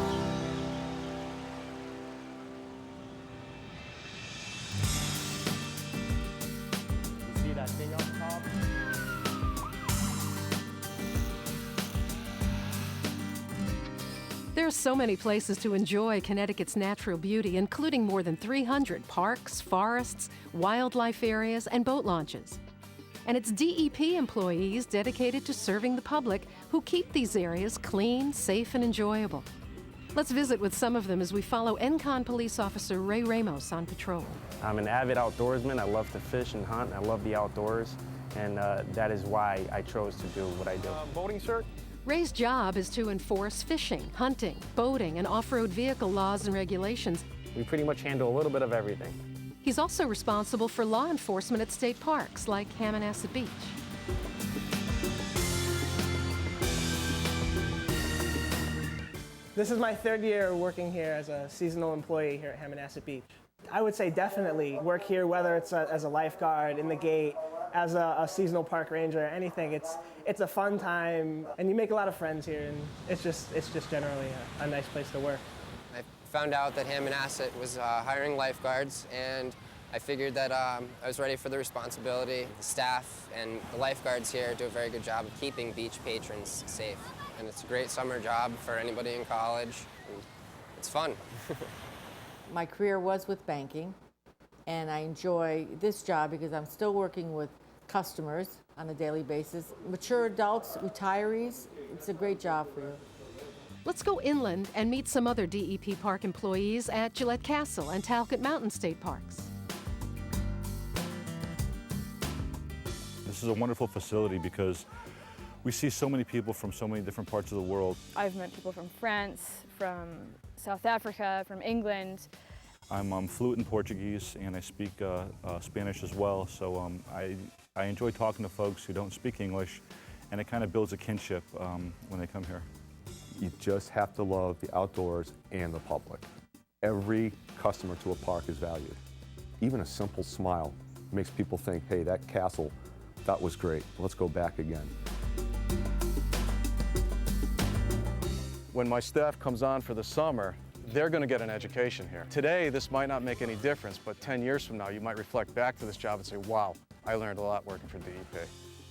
see that thing on top? There are so many places to enjoy Connecticut's natural beauty, including more than 300 parks, forests, wildlife areas, and boat launches. And it's DEP employees dedicated to serving the public who keep these areas clean, safe, and enjoyable. Let's visit with some of them as we follow ENCON Police Officer Ray Ramos on patrol. I'm an avid outdoorsman. I love to fish and hunt. I love the outdoors, and that is why I chose to do what I do. Boating shirt? Ray's job is to enforce fishing, hunting, boating, and off-road vehicle laws and regulations. We pretty much handle a little bit of everything. He's also responsible for law enforcement at state parks like Hammonasset Beach. This is my third year working here as a seasonal employee here at Hammonasset Beach. I would say definitely work here, whether it's as a lifeguard in the gate, as a seasonal park ranger, anything. It's a fun time, and you make a lot of friends here, and it's just generally a nice place to work. I found out that Hammonasset was hiring lifeguards, and I figured that I was ready for the responsibility. The staff and the lifeguards here do a very good job of keeping beach patrons safe. And it's a great summer job for anybody in college. And it's fun. My career was with banking, and I enjoy this job because I'm still working with customers on a daily basis. Mature adults, retirees, it's a great job for you. Let's go inland and meet some other DEP park employees at Gillette Castle and Talcott Mountain State Parks. This is a wonderful facility because we see so many people from so many different parts of the world. I've met people from France, from South Africa, from England. I'm fluent in Portuguese and I speak Spanish as well, so I enjoy talking to folks who don't speak English, and it kind of builds a kinship when they come here. You just have to love the outdoors and the public. Every customer to a park is valued. Even a simple smile makes people think, hey, that castle, that was great. Let's go back again. When my staff comes on for the summer, they're going to get an education here. Today, this might not make any difference, but 10 years from now, you might reflect back to this job and say, wow, I learned a lot working for DEP.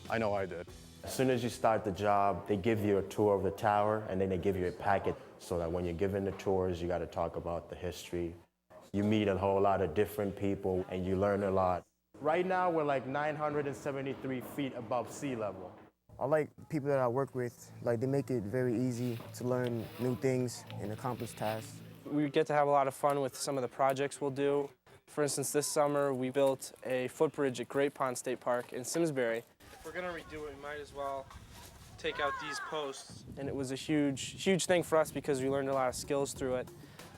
I know I did. As soon as you start the job, they give you a tour of the tower, and then they give you a packet so that when you're given the tours, you got to talk about the history. You meet a whole lot of different people, and you learn a lot. Right now, we're like 973 feet above sea level. I like people that I work with. Like, they make it very easy to learn new things and accomplish tasks. We get to have a lot of fun with some of the projects we'll do. For instance, this summer we built a footbridge at Great Pond State Park in Simsbury. If we're gonna redo it, we might as well take out these posts. And it was a huge thing for us because we learned a lot of skills through it.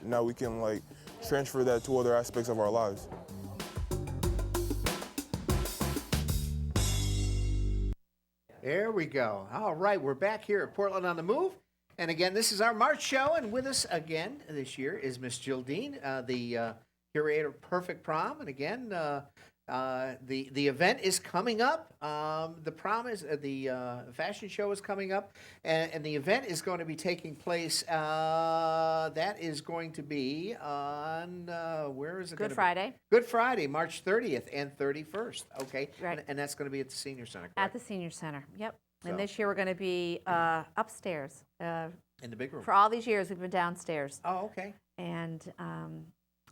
Now we can transfer that to other aspects of our lives. There we go. All right, we're back here at Portland on the Move. And again, this is our March show, and with us again this year is Miss Jill Deane, the curator of Perfect Prom. And again, the event is coming up. The prom is the fashion show is coming up, and the event is going to be taking place. That is going to be on where is it? Good Friday. Good Friday, March 30th and 31st. Okay, Right. And that's going to be at the Senior Center. At Correct? the Senior Center. Yep. So- And this year we're going to be upstairs. In the big room. For all these years, we've been downstairs. Oh, okay. And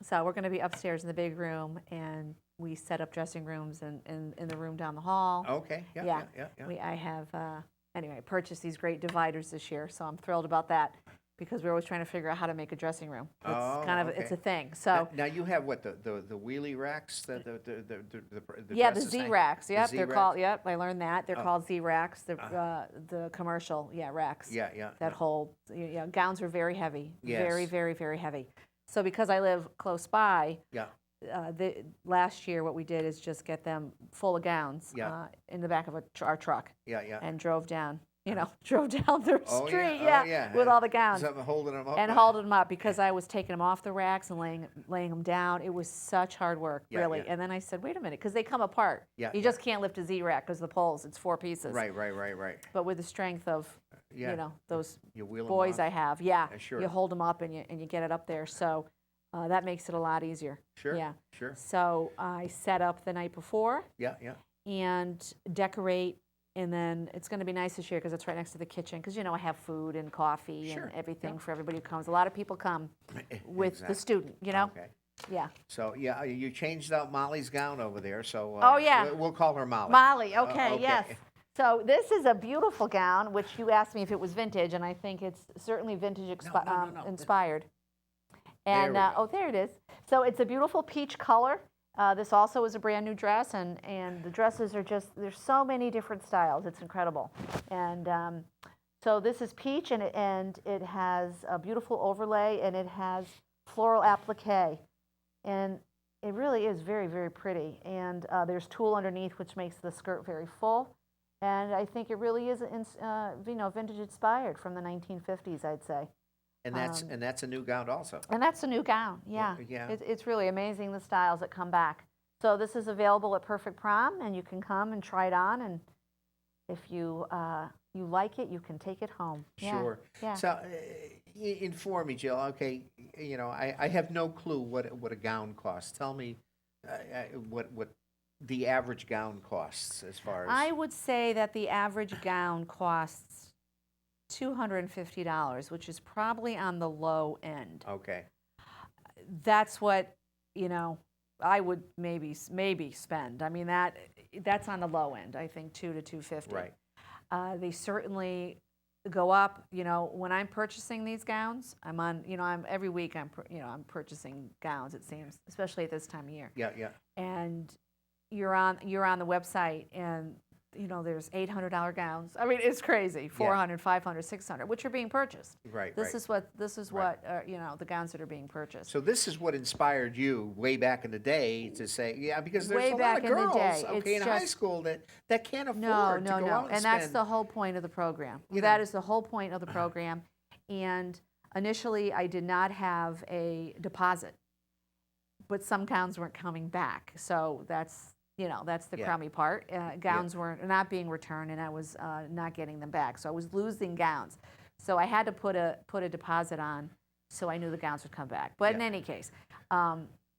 so we're going to be upstairs in the big room, and we set up dressing rooms in the room down the hall. Okay. Yeah. Yeah. Yeah. Yeah. I have, anyway, I purchased these great dividers this year, so I'm thrilled about that because we're always trying to figure out how to make a dressing room. It's it's a thing. So now you have what the wheelie racks, the yeah, the dresses Z hang- racks. the Yep, Z they're racks? called. Yep, I learned that they're Oh. called Z racks. The commercial racks. Yeah, yeah, That hold gowns are very heavy. Yes. Very, very, very heavy. So because I live close by, Yeah. last year what we did is just get them full of gowns Yeah. in the back of our truck. Yeah, yeah. And drove down. Drove down the Oh, yeah. street, Oh, yeah. with all the gowns. Something holding them up. And holding them up because I was taking them off the racks and laying them down. It was such hard work, Yeah, really. yeah. And then I said, wait a minute, because they come apart. Yeah, You yeah. just can't lift a Z rack because the poles, it's 4 pieces. Right. But with the strength of, Yeah. those You wheel 'em boys off. I have, Sure. you hold them up and you get it up there. So that makes it a lot easier. Sure, Yeah. sure. So I set up the night before Yeah, yeah. and decorate. And then it's going to be nice this year because it's right next to the kitchen. Because, I have food and coffee Sure, and everything yeah. for everybody who comes. A lot of people come with Exactly. the student, Okay. Yeah. So yeah, you changed out Molly's gown over there. So Oh, yeah. we'll call her Molly. Molly, Uh, okay, yes. So this is a beautiful gown, which you asked me if it was vintage, and I think it's certainly vintage inspired. And There we go. there it is. So it's a beautiful peach color. This also is a brand new dress, and the dresses are there's so many different styles. It's incredible. And so this is peach, and it has a beautiful overlay, and it has floral applique. And it really is very, very pretty. And there's tulle underneath, which makes the skirt very full. And I think it really is, vintage inspired from the 1950s, I'd say. And that's a new gown also. And that's a new gown, yeah. Yeah. It's really amazing the styles that come back. So this is available at Perfect Prom, and you can come and try it on. And if you like it, you can take it home. Yeah, Sure. Yeah. So inform me, Jill. Okay, I have no clue what a gown costs. Tell me what the average gown costs as far as. I would say that the average gown costs $250, which is probably on the low end. Okay. That's what, I would maybe spend. I mean, that's on the low end, I think, $200 to $250. Right. They certainly go up. When I'm purchasing these gowns, every week I'm purchasing gowns, it seems, especially at this time of year. Yeah, yeah. And you're on the website, and there's $800 gowns. I mean, it's crazy. $400, $500, $600, which are being purchased. Right. This is what the gowns that are being purchased. So this is what inspired you way back in the day to say, because there's Way a lot back of in the girls, day, okay, in it's high just- school that can't afford No, to go out and and that's spend. the whole point of the program. You That know. is the whole point of the program. And initially, I did not have a deposit, but some gowns weren't coming back. So that's the Yeah. crummy part. Gowns were not being returned, and I was not getting them back. So I was losing gowns. So I had to put a deposit on, so I knew the gowns would come back. But in any case,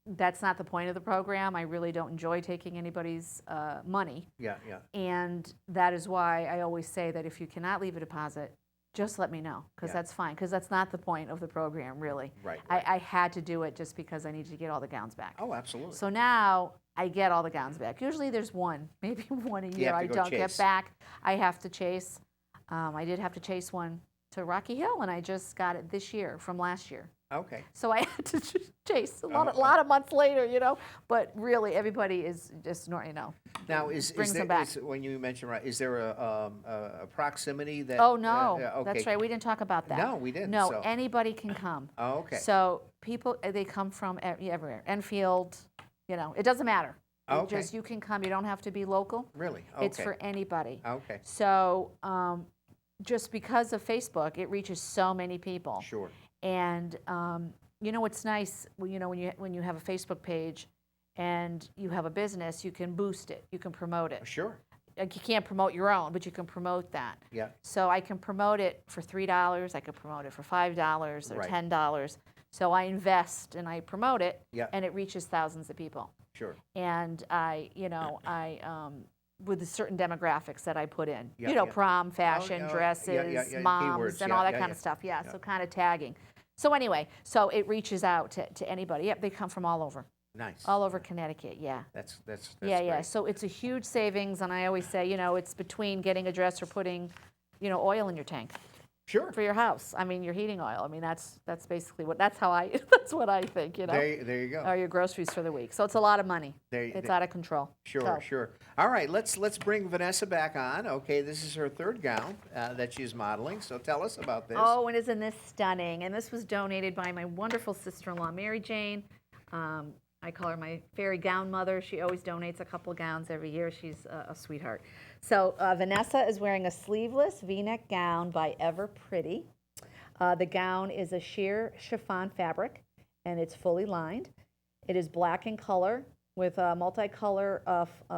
that's not the point of the program. I really don't enjoy taking anybody's money. Yeah, yeah. And that is why I always say that if you cannot leave a deposit, just let me know, because that's fine, because that's not the point of the program, really. Right, I had to do it just because I needed to get all the gowns back. Oh, absolutely. So now I get all the gowns back. Usually there's maybe one a year have to I go don't chase. get back. I have to chase. I did have to chase one to Rocky Hill, and I just got it this year from last year. Okay. So I had to chase a lot of months later, But really, everybody is just, Now, brings is them back. when you mentioned, right, is there a proximity that? Oh, no, okay. that's right. We didn't talk about that. No, we didn't, No, so- anybody can come. Oh, okay. So people, they come from everywhere. Enfield, it doesn't matter. Oh, okay. You can come. You don't have to be local. Really? It's Okay. for anybody. Okay. So just because of Facebook, it reaches so many people. Sure. And you know what's nice, you know, when you have a Facebook page and you have a business, you can boost it, you can promote it. Sure. Like you can't promote your own, but you can promote that. Yeah. So I can promote it for $3, I could promote it for $5 or Right. $10. So I invest and I promote it, Yeah. and it reaches thousands of people. Sure. And I, you know, with the certain demographics that I put in, Yeah, you know, yeah. prom, fashion, yeah, dresses, yeah, moms, keywords, and yeah, all that yeah, kind yeah. of stuff. Yeah, Yeah. so kind of tagging. So anyway, so it reaches out to anybody. Yep, they come from all over. Nice. All over Connecticut, yeah. That's Yeah, yeah. great. So it's a huge savings, and I always say, you know, it's between getting a dress or putting, you know, oil in your tank. Sure. For your house. I mean, your heating oil. I mean, that's basically that's what I think, you know. There you go. Or your groceries for the week. So it's a lot of money. It's out of control. Sure, So- sure. All right, let's bring Vanessa back on. Okay, this is her third gown that she's modeling. So tell us about this. Oh, and isn't this stunning? And this was donated by my wonderful sister-in-law, Mary Jane. I call her my fairy gown mother. She always donates a couple gowns every year. She's a sweetheart. So Vanessa is wearing a sleeveless V-neck gown by Ever Pretty. The gown is a sheer chiffon fabric, and it's fully lined. It is black in color with a multicolor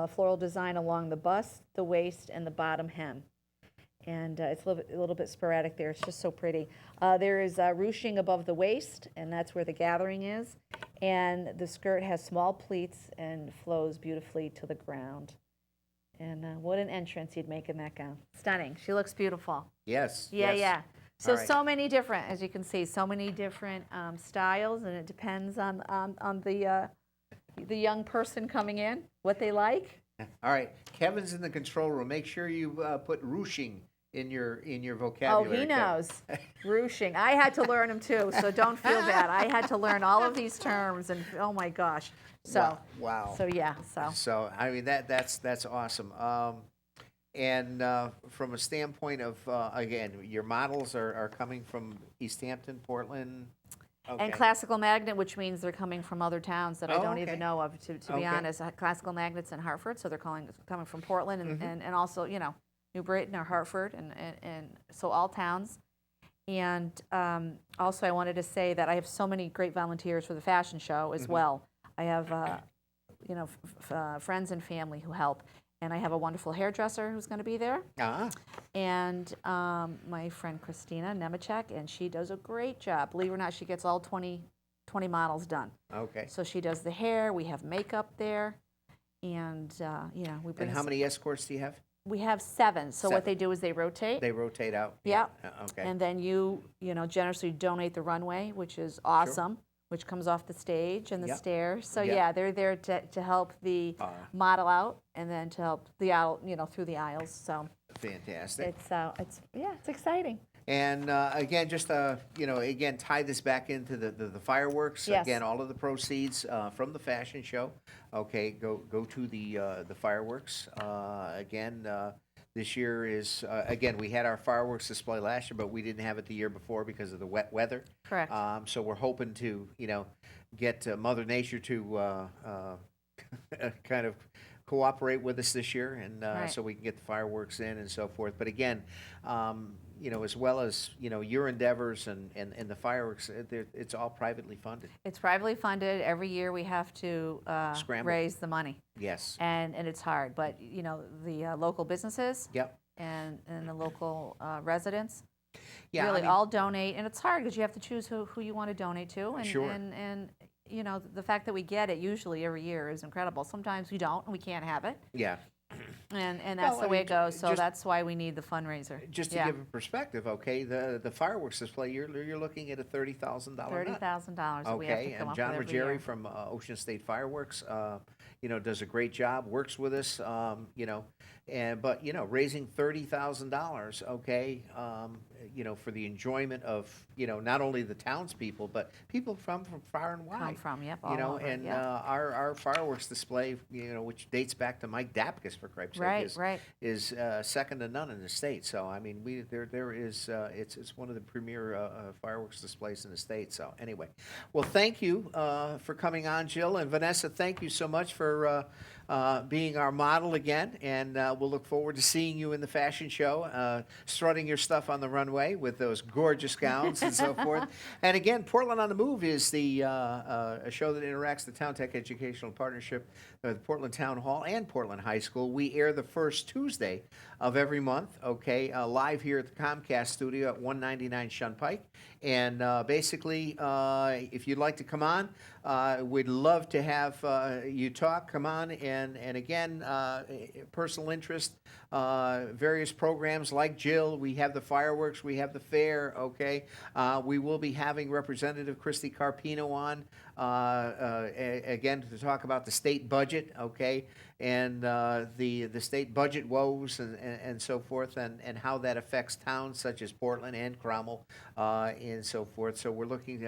floral design along the bust, the waist, and the bottom hem. And it's a little bit sporadic there. It's just so pretty. There is ruching above the waist, and that's where the gathering is. And the skirt has small pleats and flows beautifully to the ground. And what an entrance you'd make in that gown. Stunning. She looks beautiful. Yes. Yeah, yes. yeah. So, All right. so many different, as you can see, so many different styles, and it depends on the young person coming in, what they like. All right, Kevin's in the control room. Make sure you put ruching in your Oh, vocabulary. he Kevin. knows. Ruching. I had to learn them too, so don't feel bad. I had to learn all of these terms, and oh my gosh. So, Wow. So yeah, so. So I mean that's awesome. And from a standpoint of again, your models are coming from East Hampton, Portland. Okay. And Classical Magnet, which means they're coming from other towns that I Oh, don't okay. even know of, to Okay. be honest. Classical Magnet's in Hartford, so they're coming from Portland and also, you know, New Britain or Hartford, and so all towns. And also I wanted to say that I have so many great volunteers for the fashion show as well. I have, you know, friends and family who help. And I have a wonderful hairdresser who's going to be there. And my friend Christina Nemechek, and she does a great job. Believe it or not, she gets all 20 models done. Okay. So she does the hair. We have makeup there. And, you know, we bring And how many escorts do you have? We have 7. So what Seven. they do is they rotate. They rotate out. Yeah. Okay. And then you know, generously donate the runway, which is awesome, which comes off the stage and the Yep. stairs. So Yep. yeah, they're there to help the model out and then to help the aisle, you know, through the aisles. So Fantastic. it's exciting. And again, just you know, again, tie this back into the fireworks. Yes. Again, all of the proceeds from the fashion show, okay, go to the fireworks. Again, this year is again, we had our fireworks display last year, but we didn't have it the year before because of the wet weather. Correct. So we're hoping to, you know, get Mother Nature to kind of cooperate with us this year, and Right. so we can get the fireworks in and so forth. But again, you know, as well as, you know, your endeavors and the fireworks, it's all privately funded. It's privately funded. Every year we have to Scramble. raise the money. Yes. And it's hard, but you know, the local businesses. Yep. And the local residents. Yeah, I really mean- all donate, and it's hard because you have to choose who you want to donate to, and Sure. and you know, the fact that we get it usually every year is incredible. Sometimes we don't, and we can't have it, Yeah. and that's Well, the I way mean, it goes. So just- that's why we need the fundraiser. Just to yeah. give a perspective, okay, the fireworks display, you're looking at a $30,000 nut. $30,000 that we have to Okay, come and up John with every Ruggieri year. from Ocean State Fireworks, you know, does a great job, works with us, you know, but you know, raising $30,000, okay, you know, for the enjoyment of, you know, not only the townspeople, but people from far and wide. Come from, yep, You all know, over, and yep. our fireworks display, you know, which dates back to Mike Dapkus, for Christ's sake, Right, is second to none in the state. So I mean, there is it's one of the premier fireworks displays in the state. So anyway, well, thank you for coming on, Jill, and Vanessa. Thank you so much for being our model again, and we'll look forward to seeing you in the fashion show, strutting your stuff on the runway with those gorgeous gowns and so forth. And again, Portland on the Move is the a show that interacts the Town Tech Educational Partnership, the Portland Town Hall and Portland High School. We air the first Tuesday of every month, okay, live here at the Comcast studio at 199 Shun Pike. And basically, if you'd like to come on, we'd love to have you talk. Come on, and again, personal interest, various programs like Jill. We have the fireworks, we have the fair. Okay, we will be having Representative Christy Carpino on again to talk about the state budget. Okay, and the state budget woes and so forth, and how that affects towns such as Portland and Cromwell and so forth. So we're looking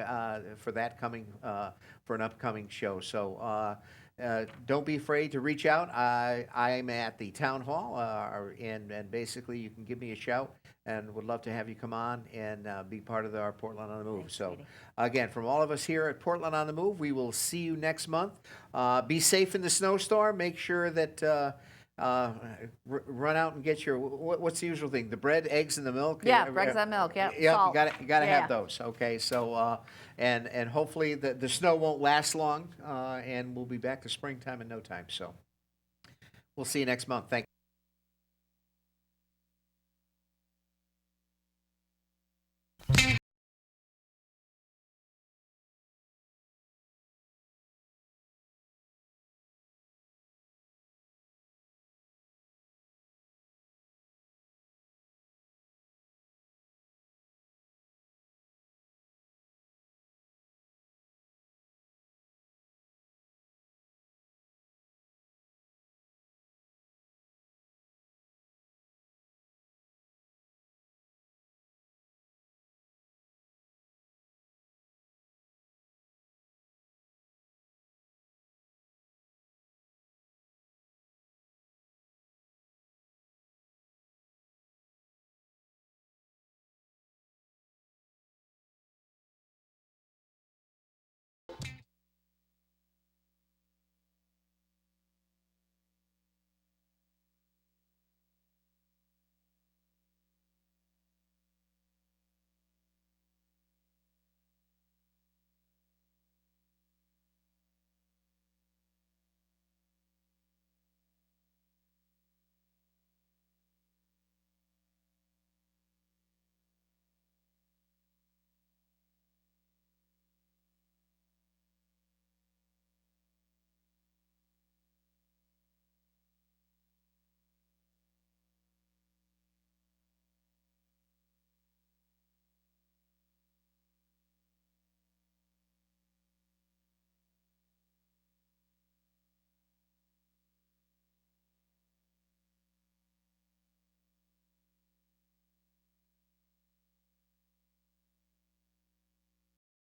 for that coming for an upcoming show. So don't be afraid to reach out. I'm at the town hall, and basically you can give me a shout, and would love to have you come on and be part of our Portland on the Move. So again, from all of us here at Portland on the Move, we will see you next month. Be safe in the snowstorm. Make sure that run out and get your, what's the usual thing? The bread, eggs, and the milk? Yeah, eggs and milk, yeah. Yeah, Salt. you gotta Yeah. have those. Okay, so and hopefully the snow won't last long, and we'll be back to springtime in no time. So we'll see you next month. Thank you.